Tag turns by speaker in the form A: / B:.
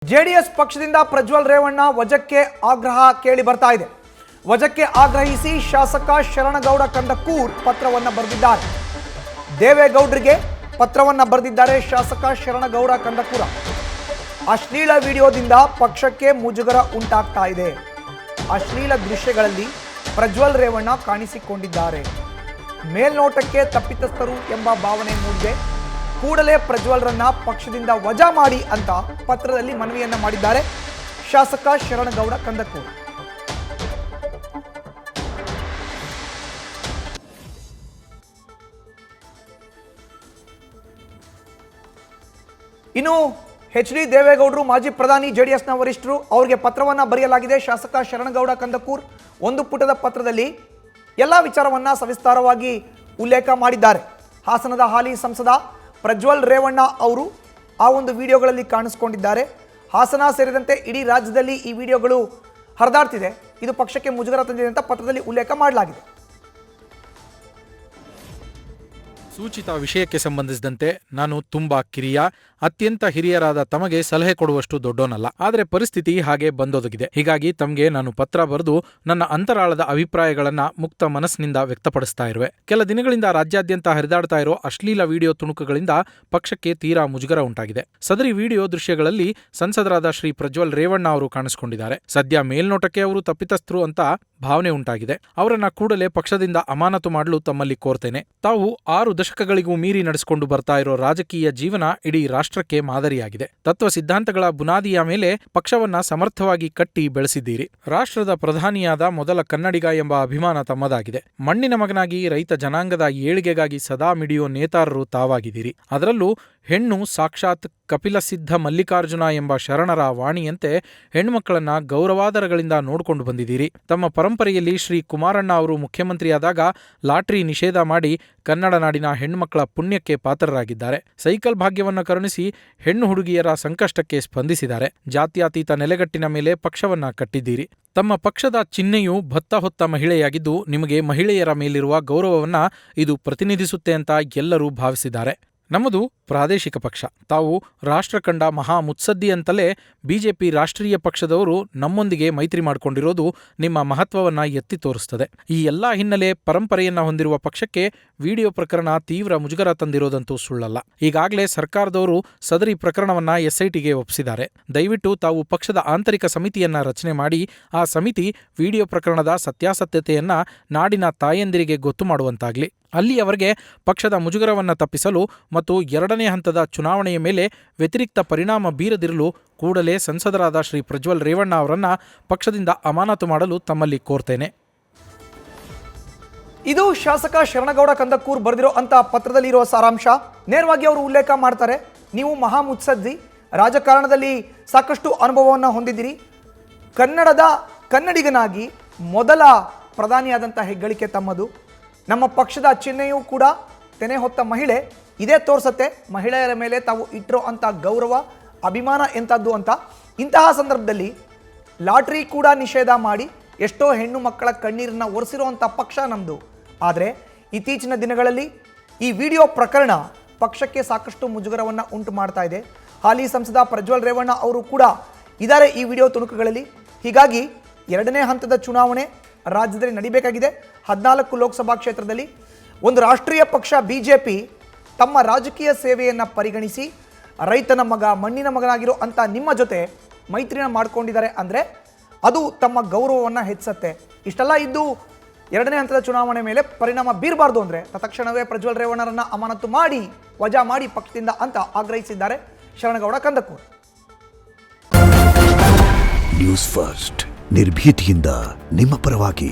A: JDS ಪಕ್ಷದಿಂದ ಪ್ರಜ್ವಲ್ ರೇವಣ್ಣ ವಜಕ್ಕೆ ಆಗ್ರಹ ಕೇಳಿ ಬರ್ತಾ ಇದೆ. ವಜಕ್ಕೆ ಆಗ್ರಹಿಸಿ ಶಾಸಕ ಶರಣಗೌಡ ಕಂದಕೂರ್ ಪತ್ರವನ್ನು ಬರೆದಿದ್ದಾರೆ. ದೇವೇಗೌಡರಿಗೆ ಪತ್ರವನ್ನು ಬರೆದಿದ್ದಾರೆ ಶಾಸಕ ಶರಣಗೌಡ ಕಂದಕೂರ. ಅಶ್ಲೀಲ ವಿಡಿಯೋದಿಂದ ಪಕ್ಷಕ್ಕೆ ಮುಜುಗರ ಉಂಟಾಗ್ತಾ ಇದೆ. ಅಶ್ಲೀಲ ದೃಶ್ಯಗಳಲ್ಲಿ ಪ್ರಜ್ವಲ್ ರೇವಣ್ಣ ಕಾಣಿಸಿಕೊಂಡಿದ್ದಾರೆ. ಮೇಲ್ನೋಟಕ್ಕೆ ತಪ್ಪಿತಸ್ಥರು ಎಂಬ ಭಾವನೆ ಮೂಡಿದೆ. ಕೂಡಲೇ ಪ್ರಜ್ವಲ್ರನ್ನ ಪಕ್ಷದಿಂದ ವಜಾ ಮಾಡಿ ಅಂತ ಪತ್ರದಲ್ಲಿ ಮನವಿಯನ್ನ ಮಾಡಿದ್ದಾರೆ ಶಾಸಕ ಶರಣಗೌಡ ಕಂದಕೂರ್. ಇನ್ನು ಎಚ್.ಡಿ. ದೇವೇಗೌಡರು ಮಾಜಿ ಪ್ರಧಾನಿ ಜೆಡಿಎಸ್ನ ವರಿಷ್ಠರು, ಅವರಿಗೆ ಪತ್ರವನ್ನ ಬರೆಯಲಾಗಿದೆ. ಶಾಸಕ ಶರಣಗೌಡ ಕಂದಕೂರ್ ಒಂದು ಪುಟದ ಪತ್ರದಲ್ಲಿ ಎಲ್ಲ ವಿಚಾರವನ್ನ ಸವಿಸ್ತಾರವಾಗಿ ಉಲ್ಲೇಖ ಮಾಡಿದ್ದಾರೆ. ಹಾಸನದ ಹಾಲಿ ಸಂಸದ ಪ್ರಜ್ವಲ್ ರೇವಣ್ಣ ಅವರು ಆ ಒಂದು ವಿಡಿಯೋಗಳಲ್ಲಿ ಕಾಣಿಸಿಕೊಂಡಿದ್ದಾರೆ. ಹಾಸನ ಸೇರಿದಂತೆ ಇಡೀ ರಾಜ್ಯದಲ್ಲಿ ಈ ವಿಡಿಯೋಗಳು ಹರಿದಾಡ್ತಿದೆ. ಇದು ಪಕ್ಷಕ್ಕೆ ಮುಜುಗರ ತಂದಿದೆ ಅಂತ ಪತ್ರದಲ್ಲಿ ಉಲ್ಲೇಖ ಮಾಡಲಾಗಿದೆ.
B: ಸೂಚಿತ ವಿಷಯಕ್ಕೆ ಸಂಬಂಧಿಸಿದಂತೆ ನಾನು ತುಂಬಾ ಕಿರಿಯ, ಅತ್ಯಂತ ಹಿರಿಯರಾದ ತಮಗೆ ಸಲಹೆ ಕೊಡುವಷ್ಟು ದೊಡ್ಡೋನಲ್ಲ. ಆದರೆ ಪರಿಸ್ಥಿತಿ ಹಾಗೆ ಬಂದೊದಗಿದೆ. ಹೀಗಾಗಿ ತಮಗೆ ನಾನು ಪತ್ರ ಬರೆದು ನನ್ನ ಅಂತರಾಳದ ಅಭಿಪ್ರಾಯಗಳನ್ನ ಮುಕ್ತ ಮನಸ್ಸಿನಿಂದ ವ್ಯಕ್ತಪಡಿಸ್ತಾ ಇರುವೆ. ಕೆಲ ದಿನಗಳಿಂದ ರಾಜ್ಯಾದ್ಯಂತ ಹರಿದಾಡ್ತಾ ಇರೋ ಅಶ್ಲೀಲ ವಿಡಿಯೋ ತುಣುಕುಗಳಿಂದ ಪಕ್ಷಕ್ಕೆ ತೀರಾ ಮುಜುಗರ ಉಂಟಾಗಿದೆ. ಸದರಿ ವಿಡಿಯೋ ದೃಶ್ಯಗಳಲ್ಲಿ ಸಂಸದರಾದ ಶ್ರೀ ಪ್ರಜ್ವಲ್ ರೇವಣ್ಣ ಅವರು ಕಾಣಿಸಿಕೊಂಡಿದ್ದಾರೆ. ಸದ್ಯ ಮೇಲ್ನೋಟಕ್ಕೆ ಅವರು ತಪ್ಪಿತಸ್ಥರು ಅಂತ ಭಾವನೆ ಉಂಟಾಗಿದೆ. ಅವರನ್ನ ಕೂಡಲೇ ಪಕ್ಷದಿಂದ ಅಮಾನತು ಮಾಡಲು ತಮ್ಮಲ್ಲಿ ಕೋರ್ತೇನೆ. ತಾವು 6 ದಶಕಗಳಿಗೂ ಮೀರಿ ನಡೆಸಿಕೊಂಡು ಬರ್ತಾ ಇರೋ ರಾಜಕೀಯ ಜೀವನ ಇಡೀ ರಾಷ್ಟ್ರಕ್ಕೆ ಮಾದರಿಯಾಗಿದೆ. ತತ್ವ ಸಿದ್ಧಾಂತಗಳ ಬುನಾದಿಯ ಮೇಲೆ ಪಕ್ಷವನ್ನ ಸಮರ್ಥವಾಗಿ ಕಟ್ಟಿ ಬೆಳೆಸಿದ್ದೀರಿ. ರಾಷ್ಟ್ರದ ಪ್ರಧಾನಿಯಾದ ಮೊದಲ ಕನ್ನಡಿಗ ಎಂಬ ಅಭಿಮಾನ ತಮ್ಮದಾಗಿದೆ. ಮಣ್ಣಿನ ಮಗನಾಗಿ ರೈತ ಜನಾಂಗದ ಏಳಿಗೆಗಾಗಿ ಸದಾ ಮಿಡಿಯೋ ನೇತಾರರು ತಾವಾಗಿದ್ದೀರಿ. ಅದರಲ್ಲೂ ಹೆಣ್ಣು ಸಾಕ್ಷಾತ್ ಕಪಿಲಸಿದ್ಧ ಮಲ್ಲಿಕಾರ್ಜುನ ಎಂಬ ಶರಣರ ವಾಣಿಯಂತೆ ಹೆಣ್ಮಕ್ಕಳನ್ನ ಗೌರವಾದರಗಳಿಂದ ನೋಡಿಕೊಂಡು ಬಂದಿದ್ದೀರಿ. ತಮ್ಮ ಪರಂಪರೆಯಲ್ಲಿ ಶ್ರೀ ಕುಮಾರಣ್ಣ ಅವರು ಮುಖ್ಯಮಂತ್ರಿಯಾದಾಗ ಲಾಟ್ರಿ ನಿಷೇಧ ಮಾಡಿ ಕನ್ನಡ ನಾಡಿನ ಹೆಣ್ಮಕ್ಕಳ ಪುಣ್ಯಕ್ಕೆ ಪಾತ್ರರಾಗಿದ್ದಾರೆ. ಸೈಕಲ್ ಭಾಗ್ಯವನ್ನು ಕರುಣಿಸಿ ಹೆಣ್ಣು ಹುಡುಗಿಯರ ಸಂಕಷ್ಟಕ್ಕೆ ಸ್ಪಂದಿಸಿದ್ದಾರೆ. ಜಾತ್ಯತೀತ ನೆಲೆಗಟ್ಟಿನ ಮೇಲೆ ಪಕ್ಷವನ್ನ ಕಟ್ಟಿದ್ದೀರಿ. ತಮ್ಮ ಪಕ್ಷದ ಚಿಹ್ನೆಯು ಭತ್ತ ಹೊತ್ತ ಮಹಿಳೆಯಾಗಿದ್ದು ನಿಮಗೆ ಮಹಿಳೆಯರ ಮೇಲಿರುವ ಗೌರವವನ್ನ ಇದು ಪ್ರತಿನಿಧಿಸುತ್ತೆ ಅಂತ ಎಲ್ಲರೂ ಭಾವಿಸಿದ್ದಾರೆ. ನಮ್ಮದು ಪ್ರಾದೇಶಿಕ ಪಕ್ಷ. ತಾವು ರಾಷ್ಟ್ರ ಕಂಡ ಮಹಾ ಮುತ್ಸದ್ದಿ ಅಂತಲೇ ಬಿಜೆಪಿ ರಾಷ್ಟ್ರೀಯ ಪಕ್ಷದವರು ನಮ್ಮೊಂದಿಗೆ ಮೈತ್ರಿ ಮಾಡಿಕೊಂಡಿರೋದು ನಿಮ್ಮ ಮಹತ್ವವನ್ನ ಎತ್ತಿ ತೋರಿಸ್ತದೆ. ಈ ಎಲ್ಲಾ ಹಿನ್ನೆಲೆ ಪರಂಪರೆಯನ್ನ ಹೊಂದಿರುವ ಪಕ್ಷಕ್ಕೆ ವಿಡಿಯೋ ಪ್ರಕರಣ ತೀವ್ರ ಮುಜುಗರ ತಂದಿರೋದಂತೂ ಸುಳ್ಳಲ್ಲ. ಈಗಾಗಲೇ ಸರ್ಕಾರದವರು ಸದರಿ ಪ್ರಕರಣವನ್ನ ಎಸ್ಐಟಿಗೆ ಒಪ್ಪಿಸಿದ್ದಾರೆ. ದಯವಿಟ್ಟು ತಾವು ಪಕ್ಷದ ಆಂತರಿಕ ಸಮಿತಿಯನ್ನ ರಚನೆ ಮಾಡಿ ಆ ಸಮಿತಿ ವಿಡಿಯೋ ಪ್ರಕರಣದ ಸತ್ಯಾಸತ್ಯತೆಯನ್ನ ನಾಡಿನ ತಾಯಂದಿರಿಗೆ ಗೊತ್ತು ಮಾಡುವಂತಾಗ್ಲಿ. ಅಲ್ಲಿಯವರೆಗೆ ಪಕ್ಷದ ಮುಜುಗರವನ್ನು ತಪ್ಪಿಸಲು ಮತ್ತು 2ನೇ ಹಂತದ ಚುನಾವಣೆಯ ಮೇಲೆ ವ್ಯತಿರಿಕ್ತ ಪರಿಣಾಮ ಬೀರದಿರಲು ಕೂಡಲೇ ಸಂಸದರಾದ ಶ್ರೀ ಪ್ರಜ್ವಲ್ ರೇವಣ್ಣ ಅವರನ್ನ ಪಕ್ಷದಿಂದ ಅಮಾನತು ಮಾಡಲು ತಮ್ಮಲ್ಲಿ ಕೋರ್ತೇನೆ.
A: ಇದು ಶಾಸಕ ಶರಣಗೌಡ ಕಂದಕೂರ್ ಬರೆದಿರೋ ಅಂತ ಪತ್ರದಲ್ಲಿ ಇರೋ ಸಾರಾಂಶ. ನೇರವಾಗಿ ಅವರು ಉಲ್ಲೇಖ ಮಾಡ್ತಾರೆ, ನೀವು ಮಹಾ ಮುತ್ಸದ್ದಿ, ರಾಜಕಾರಣದಲ್ಲಿ ಸಾಕಷ್ಟು ಅನುಭವವನ್ನು ಹೊಂದಿದ್ದೀರಿ. ಕನ್ನಡಿಗನಾಗಿ ಮೊದಲ ಪ್ರಧಾನಿಯಾದಂಥ ಹೆಗ್ಗಳಿಕೆ ತಮ್ಮದು. ನಮ್ಮ ಪಕ್ಷದ ಚಿಹ್ನೆಯೂ ಕೂಡ ತೆನೆ ಹೊತ್ತ ಮಹಿಳೆ. ಇದೇ ತೋರಿಸತ್ತೆ ಮಹಿಳೆಯರ ಮೇಲೆ ತಾವು ಇಟ್ಟಿರೋ ಅಂಥ ಗೌರವ, ಅಭಿಮಾನ ಎಂಥದ್ದು ಅಂತ. ಇಂತಹ ಸಂದರ್ಭದಲ್ಲಿ ಲಾಟ್ರಿ ಕೂಡ ನಿಷೇಧ ಮಾಡಿ ಎಷ್ಟೋ ಹೆಣ್ಣು ಮಕ್ಕಳ ಕಣ್ಣೀರನ್ನು ಒರೆಸಿರುವಂಥ ಪಕ್ಷ ನಮ್ಮದು. ಆದರೆ ಇತ್ತೀಚಿನ ದಿನಗಳಲ್ಲಿ ಈ ವಿಡಿಯೋ ಪ್ರಕರಣ ಪಕ್ಷಕ್ಕೆ ಸಾಕಷ್ಟು ಮುಜುಗರವನ್ನು ಉಂಟು ಮಾಡ್ತಾ ಇದೆ. ಹಾಲಿ ಸಂಸದ ಪ್ರಜ್ವಲ್ ರೇವಣ್ಣ ಅವರು ಕೂಡ ಇದ್ದಾರೆ ಈ ವಿಡಿಯೋ ತುಣುಕುಗಳಲ್ಲಿ. ಹೀಗಾಗಿ 2ನೇ ಹಂತದ ಚುನಾವಣೆ ರಾಜ್ಯದಲ್ಲಿ ನಡಿಬೇಕಾಗಿದೆ. 14 ಲೋಕಸಭಾ ಕ್ಷೇತ್ರದಲ್ಲಿ ಒಂದು ರಾಷ್ಟ್ರೀಯ ಪಕ್ಷ ಬಿಜೆಪಿ ತಮ್ಮ ರಾಜಕೀಯ ಸೇವೆಯನ್ನು ಪರಿಗಣಿಸಿ ರೈತನ ಮಗ, ಮಣ್ಣಿನ ಮಗನಾಗಿರೋ ಅಂತ ನಿಮ್ಮ ಜೊತೆ ಮೈತ್ರಿನ ಮಾಡ್ಕೊಂಡಿದ್ದಾರೆ ಅಂದರೆ ಅದು ತಮ್ಮ ಗೌರವವನ್ನು ಹೆಚ್ಚಿಸುತ್ತೆ. ಇಷ್ಟೆಲ್ಲ ಇದ್ದು 2ನೇ ಹಂತದ ಚುನಾವಣೆ ಮೇಲೆ ಪರಿಣಾಮ ಬೀರಬಾರ್ದು ಅಂದರೆ ತತ್ಕ್ಷಣವೇ ಪ್ರಜ್ವಲ್ ರೇವಣ್ಣರನ್ನ ಅಮಾನತು ಮಾಡಿ ವಜಾ ಮಾಡಿ ಪಕ್ಷದಿಂದ ಅಂತ ಆಗ್ರಹಿಸಿದ್ದಾರೆ ಶರಣಗೌಡ ಕಂದಕೂರ್.
C: ನ್ಯೂಸ್ ಫಸ್ಟ್ ನಿರ್ಭೀತಿಯಿಂದ ನಿಮ್ಮ ಪರವಾಗಿ.